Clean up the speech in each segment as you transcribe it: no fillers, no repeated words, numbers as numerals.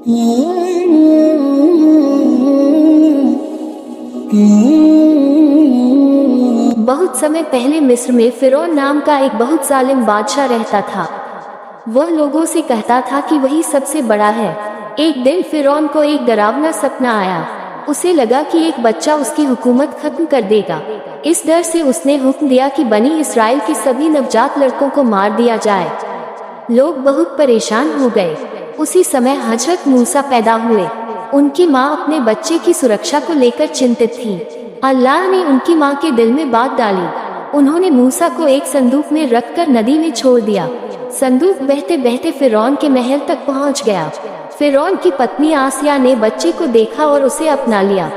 बहुत समय पहले मिस्र में फिरौन नाम का एक बहुत जालिम बादशाह रहता था। वह लोगों से कहता था कि वही सबसे बड़ा है। एक दिन फिरौन को एक डरावना सपना आया। उसे लगा कि एक बच्चा उसकी हुकूमत खत्म कर देगा। इस डर से उसने हुक्म दिया कि बनी इस्राएल के सभी नवजात लड़कों को मार दिया जाए। लोग बहुत परेशान हो गए। उसी समय हजरत मूसा पैदा हुए। उनकी माँ अपने बच्चे की सुरक्षा को लेकर चिंतित थी। अल्लाह ने उनकी माँ के दिल में बात डाली। उन्होंने मूसा को एक संदूक में रखकर नदी में छोड़ दिया। संदूक बहते बहते फिरौन के महल तक पहुँच गया। फिरौन की पत्नी आसिया ने बच्चे को देखा और उसे अपना लिया।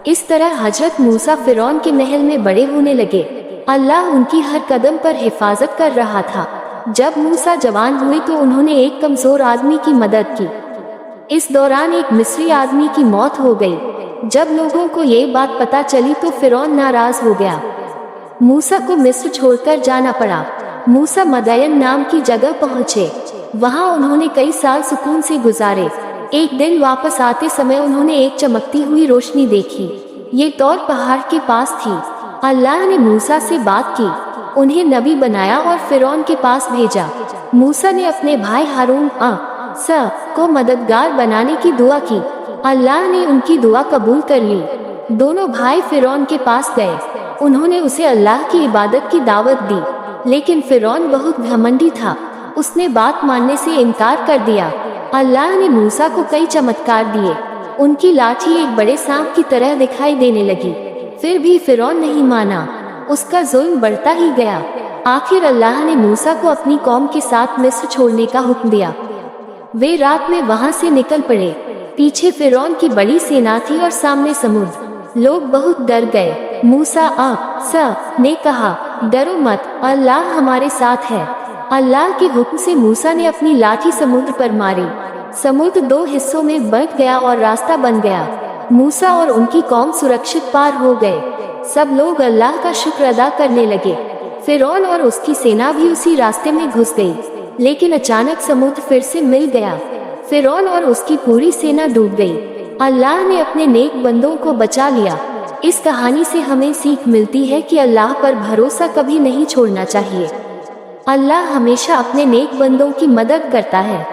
इस तरह हजरत मूसा फिरौन के महल में बड़े होने लगे। अल्लाह उनकी हर कदम पर हिफाजत कर रहा था। जब मूसा जवान हुए तो उन्होंने एक कमजोर आदमी की मदद की। इस दौरान एक मिस्री आदमी की मौत हो गई। जब लोगों को ये बात पता चली तो फिरौन नाराज हो गया। मूसा को मिस्र छोड़कर जाना पड़ा। मूसा मदयन नाम की जगह पहुँचे। वहाँ उन्होंने कई साल सुकून से गुजारे। एक दिन वापस आते समय उन्होंने एक चमकती हुई रोशनी देखी। ये तौर पहाड़ के पास थी। अल्लाह ने मूसा से बात की, उन्हें नबी बनाया और फिरौन के पास भेजा। मूसा ने अपने भाई हारून को मददगार बनाने की दुआ की। अल्लाह ने उनकी दुआ कबूल कर ली। दोनों भाई फिरौन के पास गए। उन्होंने उसे अल्लाह की इबादत की दावत दी, लेकिन फिरौन बहुत घमंडी था। उसने बात मानने से इनकार कर दिया। अल्लाह ने मूसा को कई चमत्कार दिए। उनकी लाठी एक बड़े सांप की तरह दिखाई देने लगी। फिर भी फिरौन नहीं माना। उसका जुल्म बढ़ता ही गया। आखिर अल्लाह ने मूसा को अपनी कौम के साथ मिस्र छोड़ने का हुक्म दिया। वे रात में वहां से निकल पड़े। पीछे फिरौन की बड़ी सेना थी और सामने समुद्र। लोग बहुत डर गए। मूसा ने कहा, डरो मत, अल्लाह हमारे साथ है। अल्लाह के हुक्म से मूसा ने अपनी लाठी समुद्र पर मारी। समुद्र दो हिस्सों में बंट गया और रास्ता बन गया। मूसा और उनकी कौम सुरक्षित पार हो गए। सब लोग अल्लाह का शुक्र अदा करने लगे। फिरौन और उसकी सेना भी उसी रास्ते में घुस गई, लेकिन अचानक समुद्र फिर से मिल गया। फिरौन और उसकी पूरी सेना डूब गई। अल्लाह ने अपने नेक बंदों को बचा लिया। इस कहानी से हमें सीख मिलती है कि अल्लाह पर भरोसा कभी नहीं छोड़ना चाहिए। अल्लाह हमेशा अपने नेक बंदों की मदद करता है।